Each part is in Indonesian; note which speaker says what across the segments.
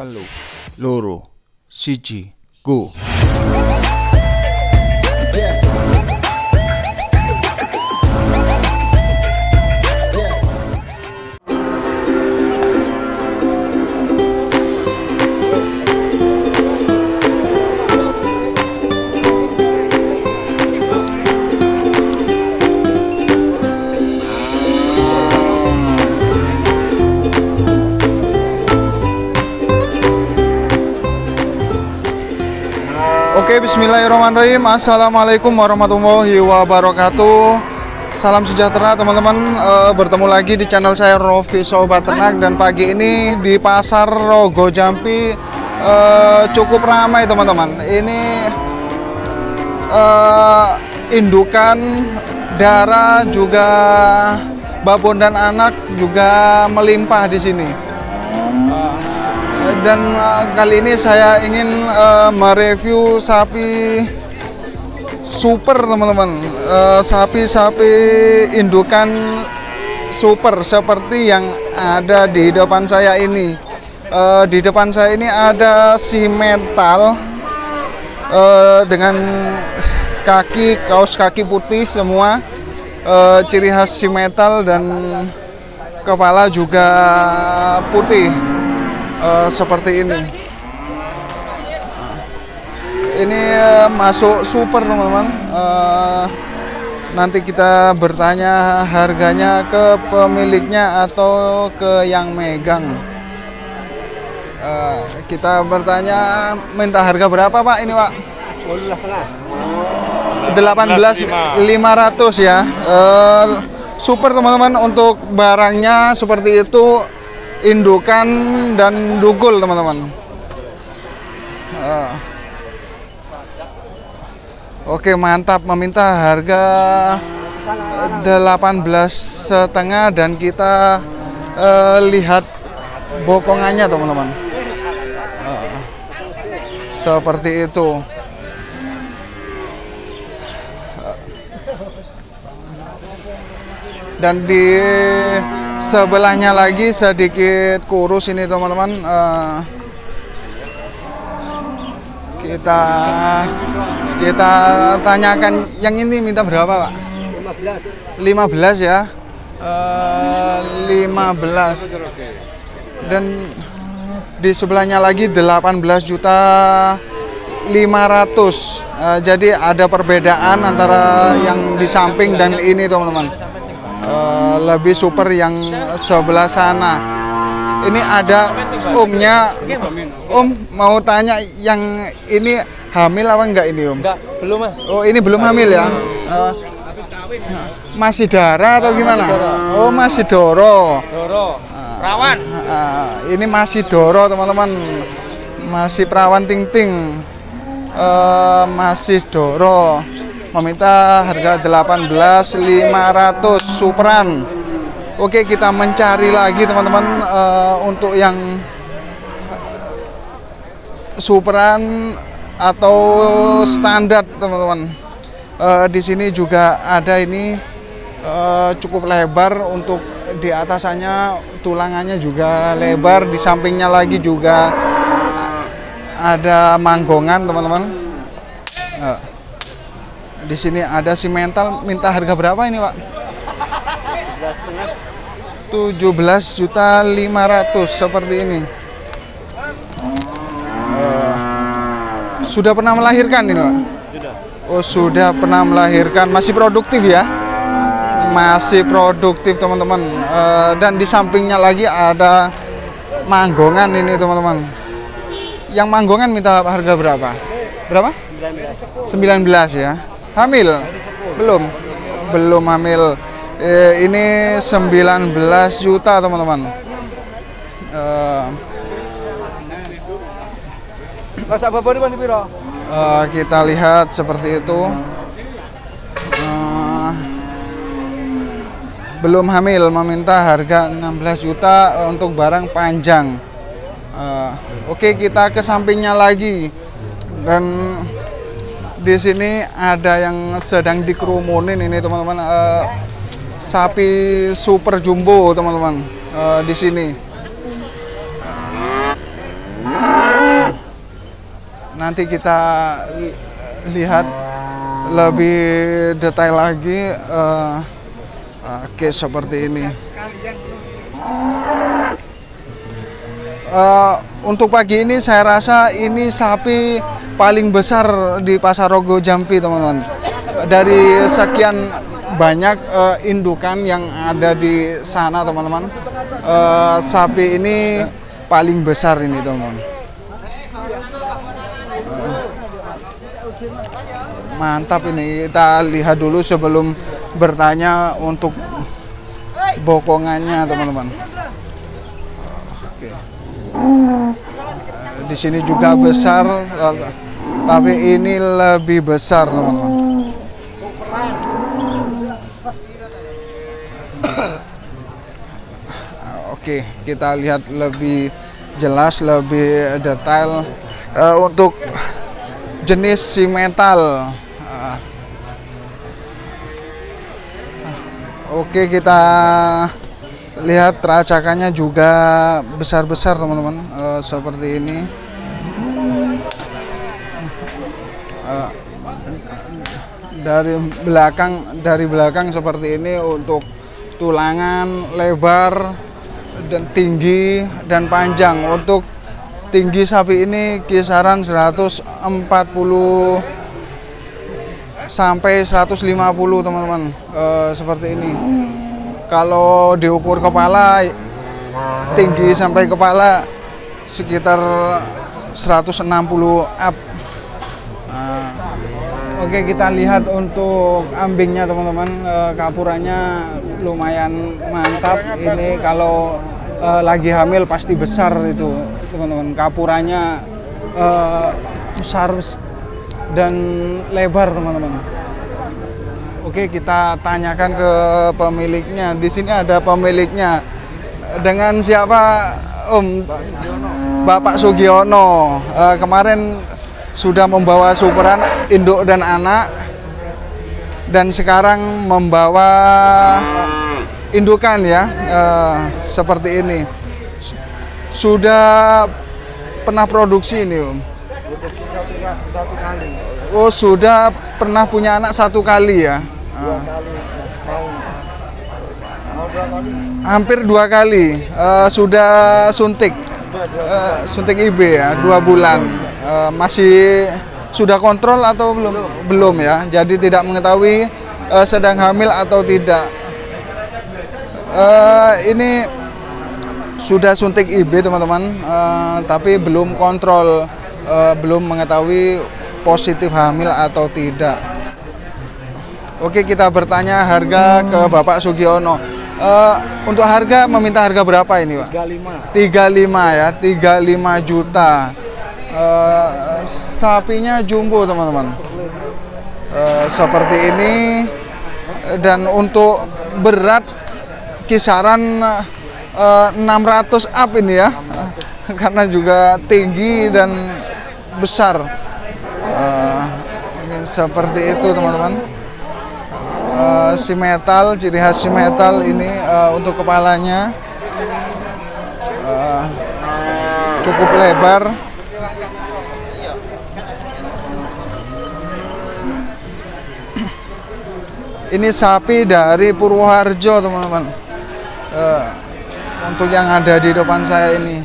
Speaker 1: telu, loro, siji, go.
Speaker 2: Oke, bismillahirrahmanirrahim. Assalamualaikum warahmatullahi wabarakatuh. Salam sejahtera teman-teman. Bertemu lagi di channel saya Rofi Sobat Ternak. Dan pagi ini di Pasar Rogo Jampi cukup ramai teman-teman. Ini indukan, darah, juga babon dan anak juga melimpah di sini. Dan kali ini saya ingin mereview sapi super teman-teman, sapi-sapi indukan super seperti yang ada di depan saya ini. Di depan saya ini ada simental dengan kaos kaki putih semua, ciri khas simental, dan kepala juga putih. Seperti ini. Ini masuk super teman-teman. Nanti kita bertanya harganya ke pemiliknya atau ke yang megang. Kita bertanya minta harga berapa Pak ini Pak? 18.500 ya. Super teman-teman, untuk barangnya seperti itu. Indukan dan dugul teman-teman. Oke, mantap. Meminta harga 18,5 dan kita lihat bokongannya teman-teman. Seperti itu. Dan di sebelahnya lagi sedikit kurus ini teman-teman. Kita tanyakan yang ini minta berapa Pak? 15 ya. 15. Dan di sebelahnya lagi 18.500.000. Jadi ada perbedaan antara yang di samping dan ini teman-teman. Lebih super yang sebelah sana. Ini ada omnya. Om mau tanya, yang ini hamil apa enggak ini Om?
Speaker 3: Enggak, belum Mas.
Speaker 2: Oh, ini belum hamil ya? Masih darah atau gimana? Oh, masih doro.
Speaker 3: Perawan.
Speaker 2: Ini masih doro teman-teman. Masih perawan ting-ting. Masih doro. Meminta harga 18.500 superan. Oke, kita mencari lagi teman-teman untuk yang superan atau standar teman-teman. Di sini juga ada ini cukup lebar, untuk di atasannya tulangannya juga lebar, di sampingnya lagi juga ada manggongan teman-teman. Di sini ada simental. Minta harga berapa ini Pak? 17.500.000 seperti ini. Sudah pernah melahirkan ini Pak?
Speaker 3: Sudah.
Speaker 2: Oh, sudah pernah melahirkan. Masih produktif ya? Masih produktif teman-teman. Dan di sampingnya lagi ada manggongan ini teman-teman. Yang manggongan minta harga berapa? Berapa? 19 ya. Hamil? Belum hamil. Ini 19 juta teman-teman. Kita lihat seperti itu. Belum hamil, meminta harga 16 juta untuk barang panjang. Oke, kita ke sampingnya lagi. Dan di sini ada yang sedang dikerumunin ini teman-teman, sapi super jumbo teman-teman. Di sini Nanti kita lihat lebih detail lagi. Oke, seperti ini. Untuk pagi ini saya rasa ini sapi paling besar di Pasar Rogo Jampi, teman-teman. Dari sekian banyak indukan yang ada di sana, teman-teman, sapi ini paling besar ini, teman-teman. Mantap ini. Kita lihat dulu sebelum bertanya untuk bokongannya, teman-teman. Oke. Di sini juga besar, tapi ini lebih besar, teman-teman. Oke, kita lihat lebih jelas, lebih detail untuk jenis simetal. Oke, kita lihat teracakannya juga besar-besar, teman-teman, seperti ini. Dari belakang seperti ini untuk tulangan lebar dan tinggi dan panjang. Untuk tinggi sapi ini kisaran 140 sampai 150, teman-teman, seperti ini. Kalau diukur kepala, tinggi sampai kepala sekitar 160 up. Oke, kita lihat untuk ambingnya, teman-teman. Kapurannya lumayan mantap. Ini kalau lagi hamil pasti besar itu, teman-teman. Kapurannya besar dan lebar, teman-teman. Oke, kita tanyakan ke pemiliknya. Di sini ada pemiliknya. Dengan siapa, Om? Bapak Sugiono. Kemarin sudah membawa superan induk dan anak, dan sekarang membawa indukan, ya, seperti ini. Sudah pernah produksi ini, Om?
Speaker 3: Satu kali.
Speaker 2: Oh, sudah pernah punya anak satu kali, ya?
Speaker 3: 2 kali. Mau 2 kali.
Speaker 2: Hampir 2 kali. Sudah suntik, suntik IB, ya, 2 bulan. Masih sudah kontrol atau belum? Belum, ya. Jadi tidak mengetahui sedang hamil atau tidak. Ini sudah suntik IB, teman-teman, tapi belum kontrol, belum mengetahui positif hamil atau tidak. Oke, kita bertanya harga ke Bapak Sugiono. Untuk harga, meminta harga berapa ini, Pak? 35, ya, 35 juta. Sapinya jumbo, teman-teman, seperti ini. Dan untuk berat kisaran 600 up ini, ya, karena juga tinggi dan besar. Seperti itu, teman-teman. Simetal, ciri khas simetal ini. Untuk kepalanya cukup lebar. Ini sapi dari Purwoharjo, teman-teman. Untuk yang ada di depan saya ini.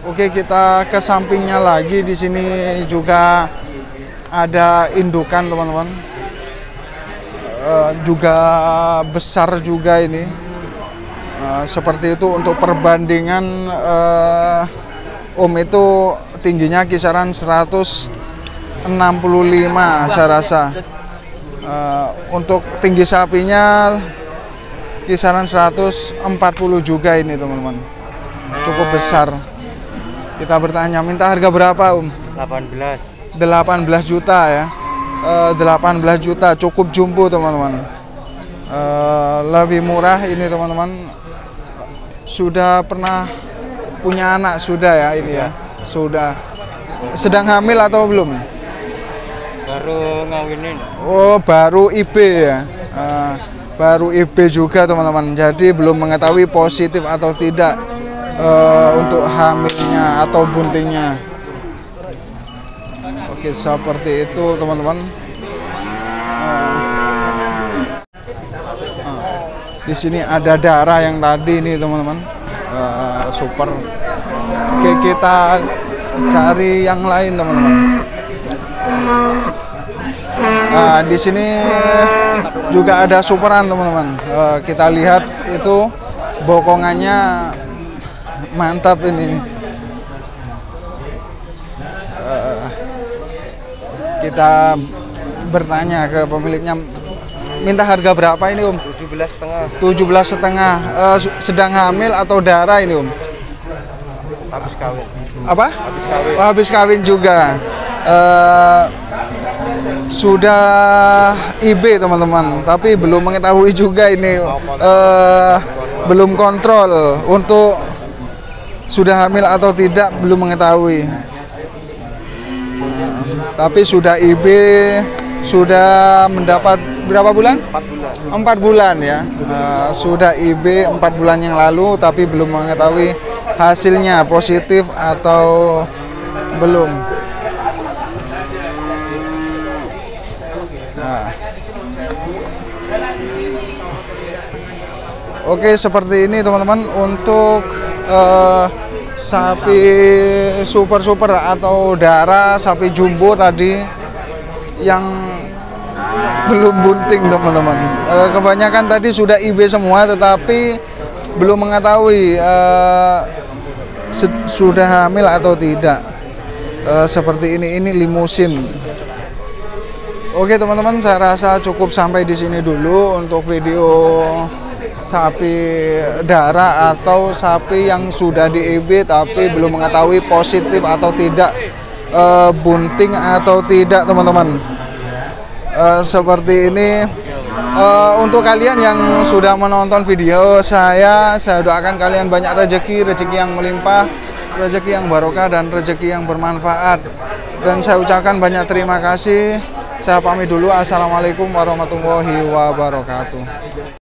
Speaker 2: Oke, kita ke sampingnya lagi. Di sini juga ada indukan, teman-teman. Juga besar juga ini. Seperti itu. Untuk perbandingan, Om itu tingginya kisaran 165, saya rasa. Untuk tinggi sapinya kisaran 140 juga ini, teman-teman. Cukup besar. Kita bertanya, minta harga berapa, Om? 18 juta, ya. 18 juta, cukup jumbo, teman-teman. Lebih murah ini, teman-teman. Sudah pernah punya anak, sudah, ya, ini, ya. Sudah. Sedang hamil atau belum?
Speaker 3: Baru ngawinin.
Speaker 2: Oh, baru IB, ya. Baru IB juga, teman-teman. Jadi belum mengetahui positif atau tidak untuk hamilnya atau buntingnya. Oke, seperti itu teman-teman. Di sini ada darah yang tadi nih teman-teman. Super. Oke, kita cari yang lain teman-teman. Di sini juga ada superan teman-teman. Kita lihat itu bokongannya mantap ini nih. Kita bertanya ke pemiliknya, minta harga berapa ini Om?
Speaker 3: 17,5.
Speaker 2: 17,5. Sedang hamil atau darah ini Om?
Speaker 3: Habis kawin.
Speaker 2: Apa?
Speaker 3: Habis kawin.
Speaker 2: Oh, habis kawin juga. Sudah IB teman-teman, tapi belum mengetahui juga ini, belum kontrol untuk sudah hamil atau tidak, belum mengetahui. Tapi sudah IB, sudah mendapat berapa bulan?
Speaker 3: 4 bulan.
Speaker 2: 4 bulan ya. Sudah IB 4 bulan yang lalu, tapi belum mengetahui hasilnya positif atau belum. Oke, seperti ini teman-teman untuk sapi super atau darah, sapi jumbo tadi yang belum bunting teman-teman. Kebanyakan tadi sudah IB semua, tetapi belum mengetahui sudah hamil atau tidak. Seperti ini limusin. Oke teman-teman, saya rasa cukup sampai di sini dulu untuk video sapi darah atau sapi yang sudah di IB tapi belum mengetahui positif atau tidak, bunting atau tidak teman-teman. Seperti ini. Untuk kalian yang sudah menonton video saya doakan kalian banyak rezeki yang melimpah, rezeki yang barokah dan rezeki yang bermanfaat. Dan saya ucapkan banyak terima kasih. Saya pamit dulu. Assalamualaikum warahmatullahi wabarakatuh.